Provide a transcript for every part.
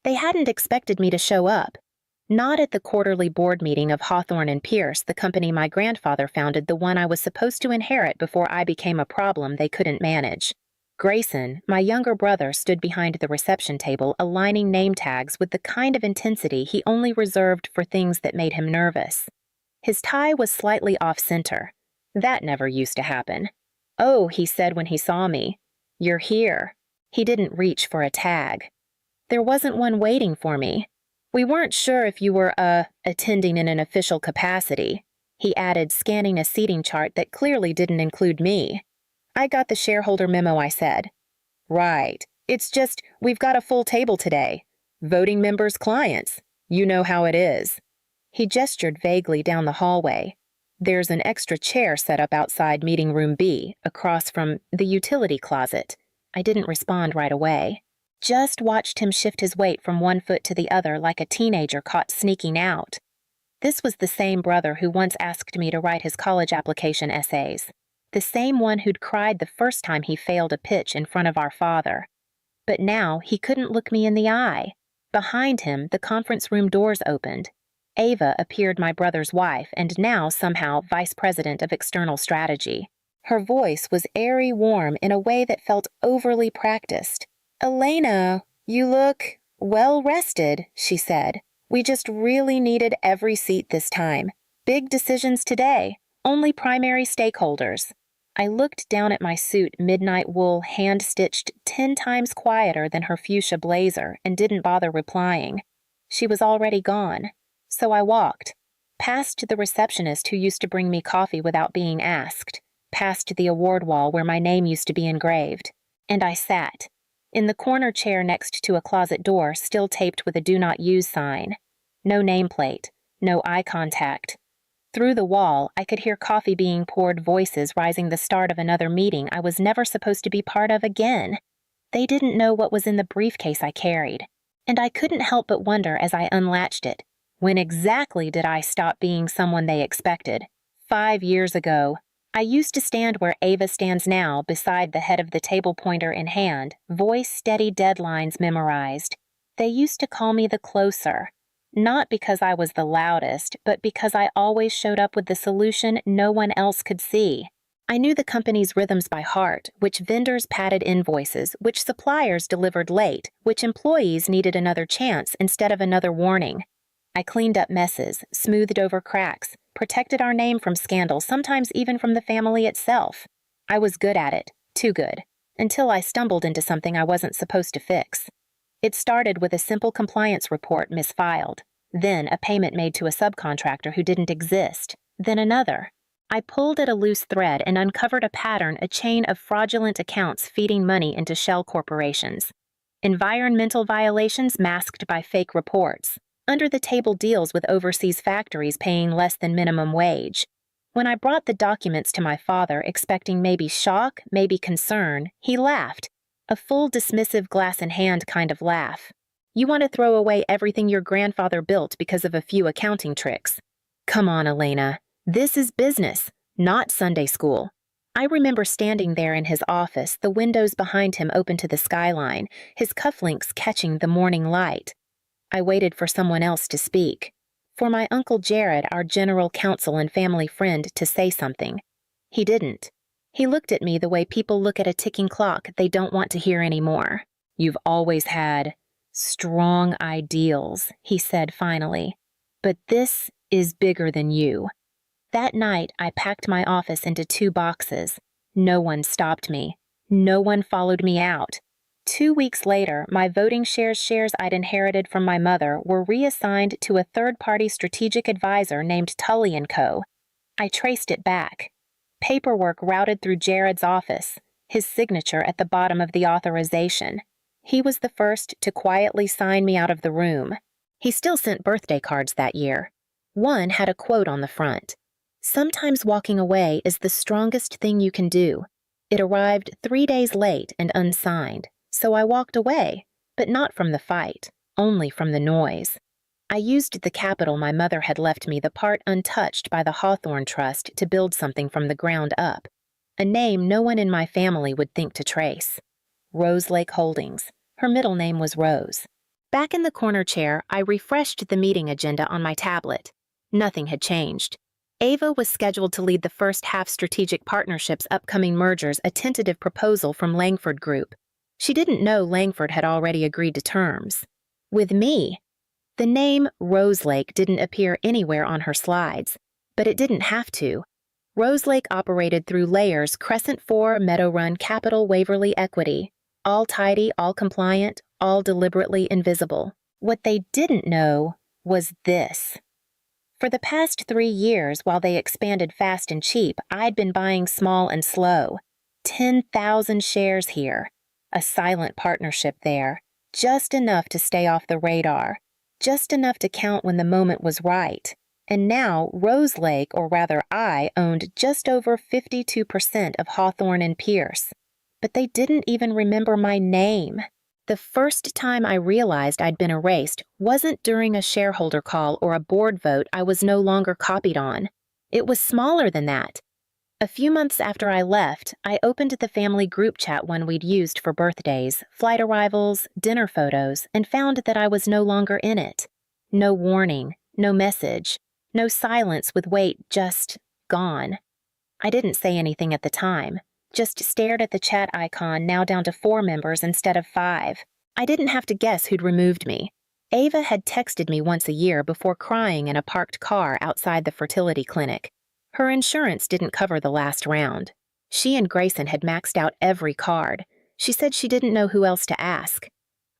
They hadn't expected me to show up. Not at the quarterly board meeting of Hawthorne and Pierce, the company my grandfather founded, the one I was supposed to inherit before I became a problem they couldn't manage. Grayson, my younger brother, stood behind the reception table, aligning name tags with the kind of intensity he only reserved for things that made him nervous. His tie was slightly off-center. That never used to happen. "Oh," he said when he saw me. "You're here." He didn't reach for a tag. "There wasn't one waiting for me. We weren't sure if you were, attending in an official capacity," he added, scanning a seating chart that clearly didn't include me. "I got the shareholder memo," I said. "Right. It's just, we've got a full table today. Voting members' clients. You know how it is." He gestured vaguely down the hallway. "There's an extra chair set up outside meeting room B, across from the utility closet." I didn't respond right away. Just watched him shift his weight from one foot to the other like a teenager caught sneaking out. This was the same brother who once asked me to write his college application essays. The same one who'd cried the first time he failed a pitch in front of our father. But now he couldn't look me in the eye. Behind him, the conference room doors opened. Ava appeared, my brother's wife, and now somehow vice president of external strategy. Her voice was airy warm in a way that felt overly practiced. "Elena, you look well-rested," she said. "We just really needed every seat this time. Big decisions today, only primary stakeholders." I looked down at my suit, midnight wool, hand-stitched 10 times quieter than her fuchsia blazer, and didn't bother replying. She was already gone. So I walked, past the receptionist who used to bring me coffee without being asked, past the award wall where my name used to be engraved, and I sat, in the corner chair next to a closet door still taped with a "Do Not Use" sign. No nameplate, no eye contact. Through the wall, I could hear coffee being poured, voices rising, the start of another meeting I was never supposed to be part of again. They didn't know what was in the briefcase I carried, and I couldn't help but wonder as I unlatched it, when exactly did I stop being someone they expected? 5 years ago. I used to stand where Ava stands now, beside the head of the table, pointer in hand, voice steady, deadlines memorized. They used to call me the closer. Not because I was the loudest, but because I always showed up with the solution no one else could see. I knew the company's rhythms by heart, which vendors padded invoices, which suppliers delivered late, which employees needed another chance instead of another warning. I cleaned up messes, smoothed over cracks, protected our name from scandal, sometimes even from the family itself. I was good at it, too good, until I stumbled into something I wasn't supposed to fix. It started with a simple compliance report misfiled, then a payment made to a subcontractor who didn't exist, then another. I pulled at a loose thread and uncovered a pattern, a chain of fraudulent accounts feeding money into shell corporations. Environmental violations masked by fake reports. Under-the-table deals with overseas factories paying less than minimum wage. When I brought the documents to my father, expecting maybe shock, maybe concern, he laughed. A full dismissive glass-in-hand kind of laugh. "You want to throw away everything your grandfather built because of a few accounting tricks? Come on, Elena. This is business, not Sunday school." I remember standing there in his office, the windows behind him open to the skyline, his cufflinks catching the morning light. I waited for someone else to speak. For my Uncle Jared, our general counsel and family friend, to say something. He didn't. He looked at me the way people look at a ticking clock they don't want to hear anymore. "You've always had strong ideals," he said finally. "But this is bigger than you." That night, I packed my office into 2 boxes. No one stopped me. No one followed me out. 2 weeks later, my voting shares I'd inherited from my mother were reassigned to a third-party strategic advisor named Tully & Co. I traced it back. Paperwork routed through Jared's office, his signature at the bottom of the authorization. He was the first to quietly sign me out of the room. He still sent birthday cards that year. One had a quote on the front. "Sometimes walking away is the strongest thing you can do." It arrived 3 days late and unsigned. So I walked away, but not from the fight, only from the noise. I used the capital my mother had left me, the part untouched by the Hawthorne Trust, to build something from the ground up. A name no one in my family would think to trace. Rose Lake Holdings. Her middle name was Rose. Back in the corner chair, I refreshed the meeting agenda on my tablet. Nothing had changed. Ava was scheduled to lead the first half strategic partnership's upcoming mergers, a tentative proposal from Langford Group. She didn't know Langford had already agreed to terms. With me. The name Roselake didn't appear anywhere on her slides, but it didn't have to. Roselake operated through layers Crescent 4, Meadow Run, Capital, Waverly, Equity. All tidy, all compliant, all deliberately invisible. What they didn't know was this. For the past 3 years, while they expanded fast and cheap, I'd been buying small and slow. 10,000 shares here. A silent partnership there. Just enough to stay off the radar. Just enough to count when the moment was right. And now, Roselake, or rather I, owned just over 52% of Hawthorne and Pierce. But they didn't even remember my name. The first time I realized I'd been erased wasn't during a shareholder call or a board vote I was no longer copied on. It was smaller than that. A few months after I left, I opened the family group chat one we'd used for birthdays, flight arrivals, dinner photos, and found that I was no longer in it. No warning, no message, no silence with wait, just gone. I didn't say anything at the time, just stared at the chat icon, now down to 4 members instead of 5. I didn't have to guess who'd removed me. Ava had texted me once a year before crying in a parked car outside the fertility clinic. Her insurance didn't cover the last round. She and Grayson had maxed out every card. She said she didn't know who else to ask.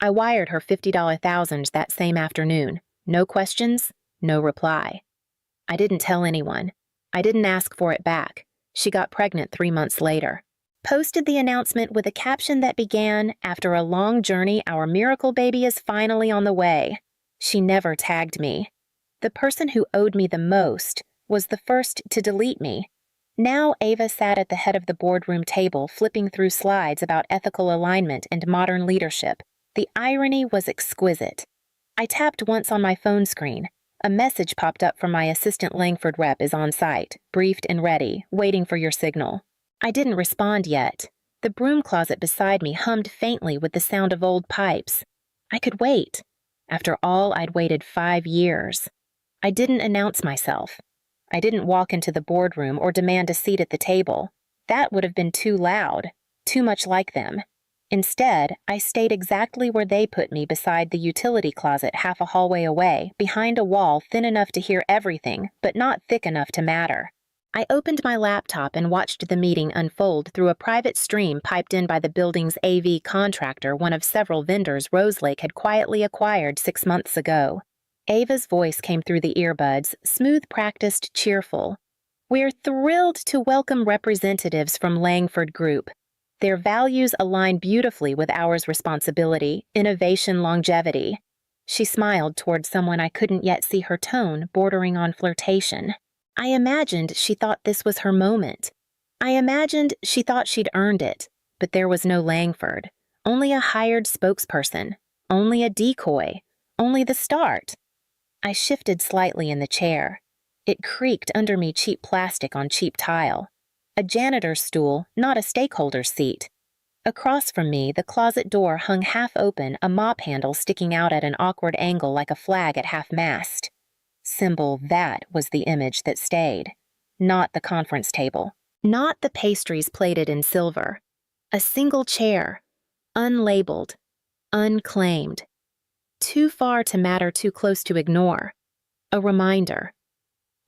I wired her $50 thousands that same afternoon. No questions, no reply. I didn't tell anyone. I didn't ask for it back. She got pregnant 3 months later. Posted the announcement with a caption that began, "After a long journey, our miracle baby is finally on the way." She never tagged me. The person who owed me the most was the first to delete me. Now Ava sat at the head of the boardroom table, flipping through slides about ethical alignment and modern leadership. The irony was exquisite. I tapped once on my phone screen. A message popped up from my assistant Langford rep is on site, briefed and ready, waiting for your signal. I didn't respond yet. The broom closet beside me hummed faintly with the sound of old pipes. I could wait. After all, I'd waited 5 years. I didn't announce myself. I didn't walk into the boardroom or demand a seat at the table. That would have been too loud, too much like them. Instead, I stayed exactly where they put me, beside the utility closet half a hallway away, behind a wall thin enough to hear everything, but not thick enough to matter. I opened my laptop and watched the meeting unfold through a private stream piped in by the building's AV contractor, one of several vendors Roselake had quietly acquired 6 months ago. Ava's voice came through the earbuds, smooth, practiced, cheerful. "We're thrilled to welcome representatives from Langford Group. Their values align beautifully with ours: responsibility, innovation, longevity." She smiled toward someone I couldn't yet see her tone, bordering on flirtation. I imagined she thought this was her moment. I imagined she thought she'd earned it, but there was no Langford. Only a hired spokesperson. Only a decoy. Only the start. I shifted slightly in the chair. It creaked under me, cheap plastic on cheap tile. A janitor's stool, not a stakeholder's seat. Across from me, the closet door hung half open, a mop handle sticking out at an awkward angle like a flag at half-mast. Symbol, that was the image that stayed. Not the conference table. Not the pastries plated in silver. A single chair. Unlabeled. Unclaimed. Too far to matter, too close to ignore. A reminder.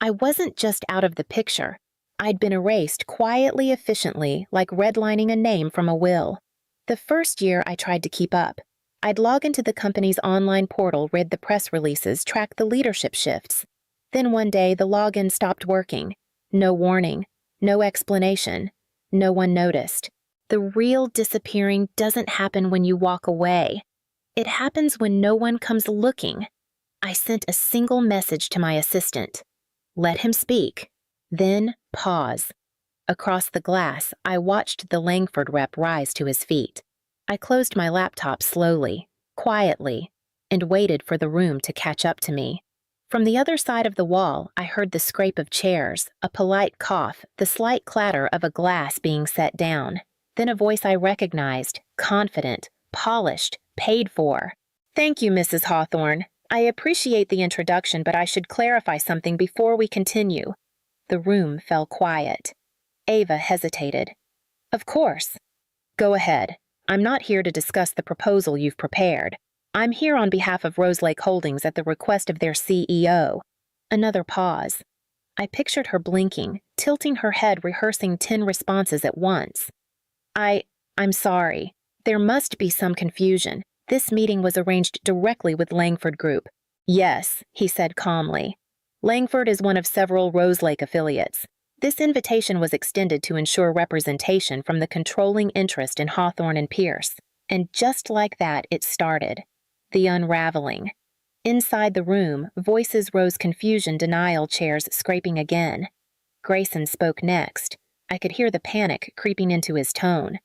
I wasn't just out of the picture. I'd been erased quietly, efficiently, like redlining a name from a will. The first year I tried to keep up. I'd log into the company's online portal, read the press releases, track the leadership shifts. Then one day the login stopped working. No warning. No explanation. No one noticed. The real disappearing doesn't happen when you walk away. It happens when no one comes looking. I sent a single message to my assistant. Let him speak. Then pause. Across the glass, I watched the Langford rep rise to his feet. I closed my laptop slowly, quietly, and waited for the room to catch up to me. From the other side of the wall, I heard the scrape of chairs, a polite cough, the slight clatter of a glass being set down. Then a voice I recognized, confident, polished, paid for. Thank you, Mrs. Hawthorne. I appreciate the introduction, but I should clarify something before we continue. The room fell quiet. Ava hesitated. Of course. Go ahead. I'm not here to discuss the proposal you've prepared. I'm here on behalf of Roselake Holdings at the request of their CEO. Another pause. I pictured her blinking, tilting her head, rehearsing 10 responses at once. I'm sorry. There must be some confusion. This meeting was arranged directly with Langford Group. Yes, he said calmly. Langford is one of several Roselake affiliates. This invitation was extended to ensure representation from the controlling interest in Hawthorne and Pierce. And just like that, it started. The unraveling. Inside the room, voices rose, confusion, denial, chairs scraping again. Grayson spoke next. I could hear the panic creeping into his tone.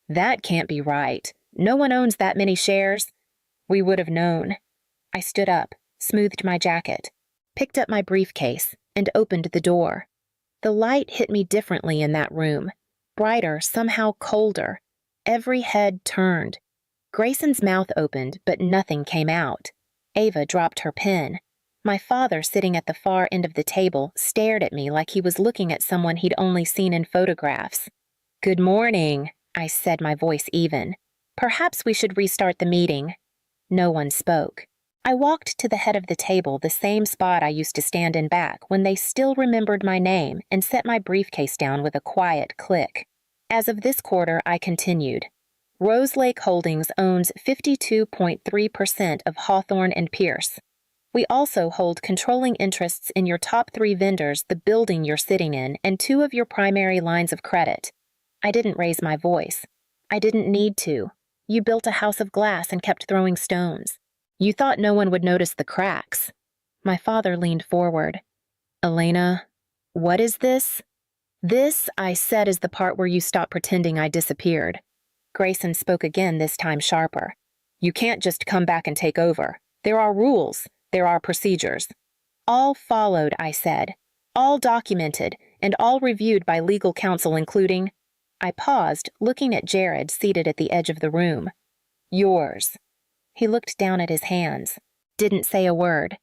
That can't be right. No one owns that many shares. We would have known. I stood up, smoothed my jacket, picked up my briefcase, and opened the door. The light hit me differently in that room. Brighter, somehow colder. Every head turned. Grayson's mouth opened, but nothing came out. Ava dropped her pen. My father, sitting at the far end of the table, stared at me like he was looking at someone he'd only seen in photographs. Good morning, I said, my voice even. Perhaps we should restart the meeting. No one spoke. I walked to the head of the table, the same spot I used to stand in back when they still remembered my name, and set my briefcase down with a quiet click. As of this quarter, I continued. Roselake Holdings owns 52.3% of Hawthorne and Pierce. We also hold controlling interests in your top 3 vendors, the building you're sitting in, and 2 of your primary lines of credit. I didn't raise my voice. I didn't need to. You built a house of glass and kept throwing stones. You thought no one would notice the cracks. My father leaned forward. Elena, what is this? This, I said, is the part where you stop pretending I disappeared. Grayson spoke again, this time sharper. You can't just come back and take over. There are rules. There are procedures. All followed, I said. All documented, and all reviewed by legal counsel, including... I paused, looking at Jared seated at the edge of the room. Yours. He looked down at his hands. Didn't say a word.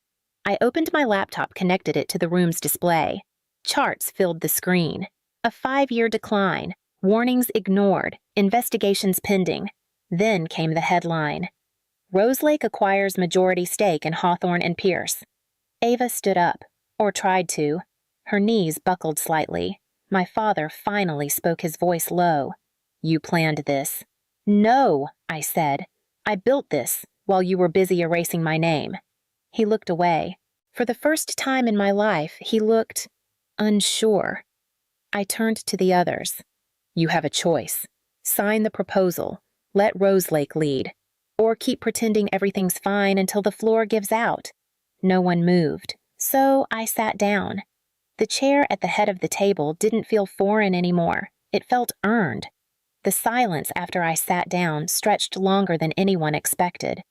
I opened my laptop, connected it to the room's display. Charts filled the screen. A 5-year decline. Warnings ignored. Investigations pending. Then came the headline. Roselake acquires majority stake in Hawthorne and Pierce. Ava stood up, or tried to. Her knees buckled slightly. My father finally spoke, his voice low. You planned this. No, I said. I built this while you were busy erasing my name. He looked away. For the first time in my life, he looked unsure. I turned to the others. You have a choice. Sign the proposal. Let Roselake lead. Or keep pretending everything's fine until the floor gives out. No one moved, so I sat down. The chair at the head of the table didn't feel foreign anymore. It felt earned. The silence after I sat down stretched longer than anyone expected.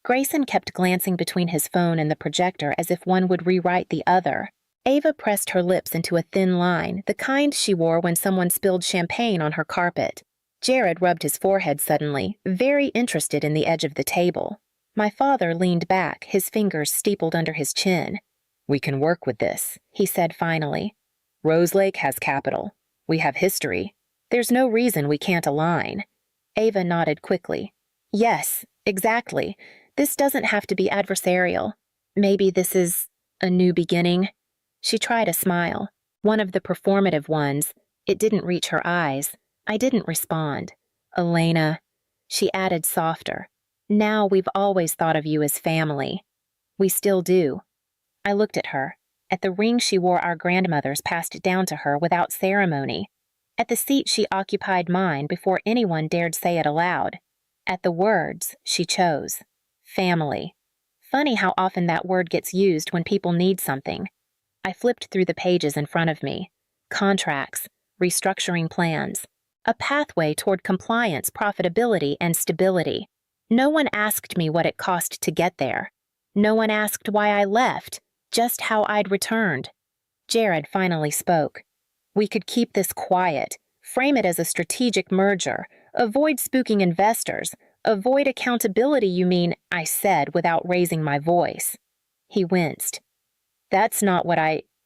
Grayson kept glancing between his phone and the projector as if one would rewrite the other. Ava pressed her lips into a thin line, the kind she wore when someone spilled champagne on her carpet. Jared rubbed his forehead suddenly, very interested in the edge of the table. My father leaned back, his fingers steepled under his chin. We can work with this, he said finally. Roselake has capital. We have history. There's no reason we can't align. Ava nodded quickly. Yes, exactly. This doesn't have to be adversarial. Maybe this is a new beginning. She tried a smile, one of the performative ones. It didn't reach her eyes. I didn't respond. Elena, she added softer. Now we've always thought of you as family. We still do. I looked at her, at the ring she wore our grandmothers passed down to her without ceremony, at the seat she occupied mine before anyone dared say it aloud, at the words she chose. Family. Funny how often that word gets used when people need something. I flipped through the pages in front of me. Contracts, restructuring plans, a pathway toward compliance, profitability, and stability. No one asked me what it cost to get there. No one asked why I left, just how I'd returned. Jared finally spoke. We could keep this quiet, frame it as a strategic merger, avoid spooking investors, Avoid accountability, you mean, I said without raising my voice. He winced. That's not what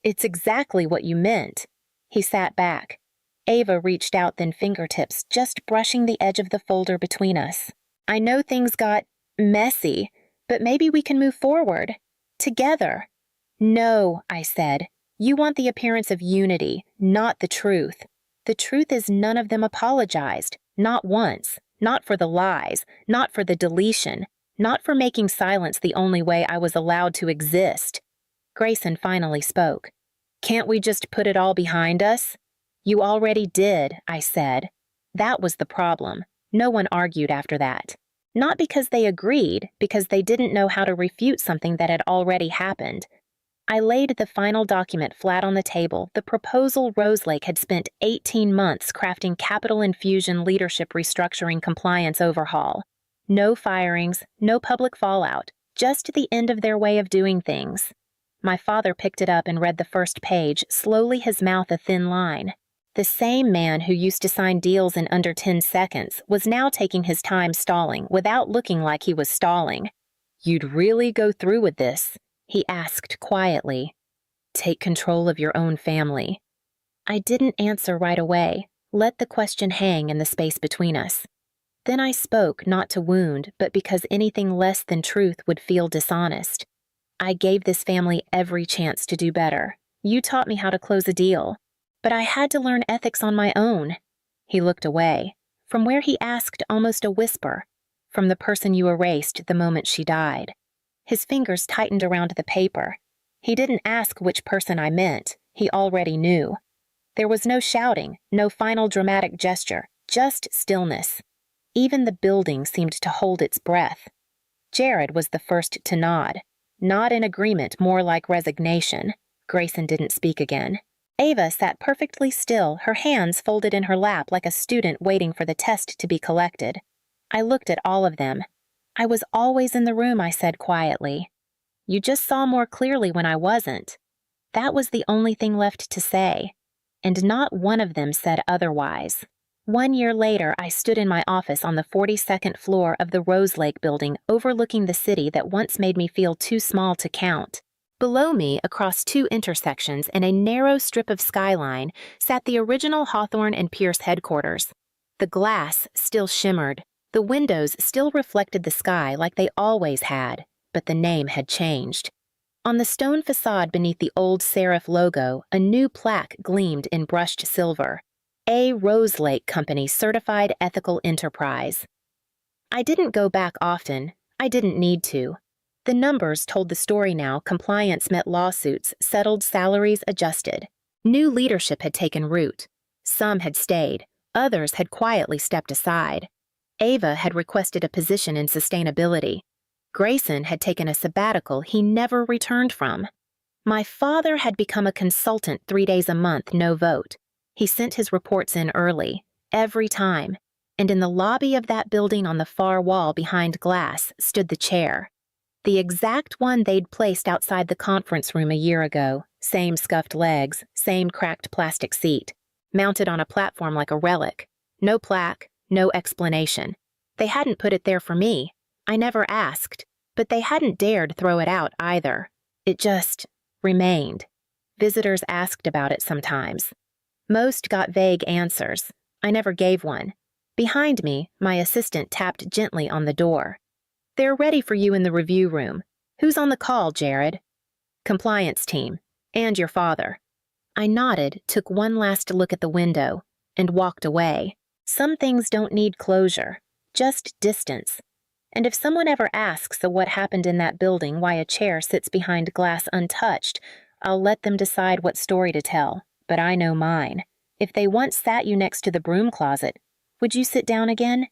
it's exactly what you meant. He sat back. Ava reached out, then fingertips just brushing the edge of the folder between us. I know things got messy, but maybe we can move forward. Together. No, I said. You want the appearance of unity, not the truth. The truth is none of them apologized. Not once. Not for the lies. Not for the deletion. Not for making silence the only way I was allowed to exist. Grayson finally spoke. Can't we just put it all behind us? You already did, I said. That was the problem. No one argued after that. Not because they agreed, because they didn't know how to refute something that had already happened. I laid the final document flat on the table, the proposal Roselake had spent 18 months crafting capital infusion leadership restructuring compliance overhaul. No firings, no public fallout, just the end of their way of doing things. My father picked it up and read the first page, slowly, his mouth a thin line. The same man who used to sign deals in under 10 seconds was now taking his time stalling without looking like he was stalling. You'd really go through with this? He asked quietly. Take control of your own family. I didn't answer right away, let the question hang in the space between us. Then I spoke, not to wound, but because anything less than truth would feel dishonest. I gave this family every chance to do better. You taught me how to close a deal. But I had to learn ethics on my own. He looked away, from where he asked almost a whisper, from the person you erased the moment she died. His fingers tightened around the paper. He didn't ask which person I meant. He already knew. There was no shouting, no final dramatic gesture, just stillness. Even the building seemed to hold its breath. Jared was the first to nod. Not in agreement, more like resignation. Grayson didn't speak again. Ava sat perfectly still, her hands folded in her lap like a student waiting for the test to be collected. I looked at all of them. I was always in the room, I said quietly. You just saw more clearly when I wasn't. That was the only thing left to say. And not one of them said otherwise. 1 year later, I stood in my office on the 42nd floor of the Roselake building overlooking the city that once made me feel too small to count. Below me, across 2 intersections and a narrow strip of skyline, sat the original Hawthorne and Pierce headquarters. The glass still shimmered. The windows still reflected the sky like they always had, but the name had changed. On the stone facade beneath the old serif logo, a new plaque gleamed in brushed silver. A Roselake Company Certified Ethical Enterprise. I didn't go back often. I didn't need to. The numbers told the story now. Compliance met lawsuits, settled, salaries adjusted. New leadership had taken root. Some had stayed. Others had quietly stepped aside. Ava had requested a position in sustainability. Grayson had taken a sabbatical he never returned from. My father had become a consultant 3 days a month, no vote. He sent his reports in early, every time, and in the lobby of that building on the far wall behind glass stood the chair. The exact one they'd placed outside the conference room a year ago, same scuffed legs, same cracked plastic seat, mounted on a platform like a relic. No plaque, no explanation. They hadn't put it there for me. I never asked, but they hadn't dared throw it out either. It just remained. Visitors asked about it sometimes. Most got vague answers. I never gave one. Behind me, my assistant tapped gently on the door. They're ready for you in the review room. Who's on the call, Jared? Compliance team. And your father. I nodded, took one last look at the window, and walked away. Some things don't need closure, just distance. And if someone ever asks what happened in that building, why a chair sits behind glass untouched, I'll let them decide what story to tell, but I know mine. If they once sat you next to the broom closet, would you sit down again?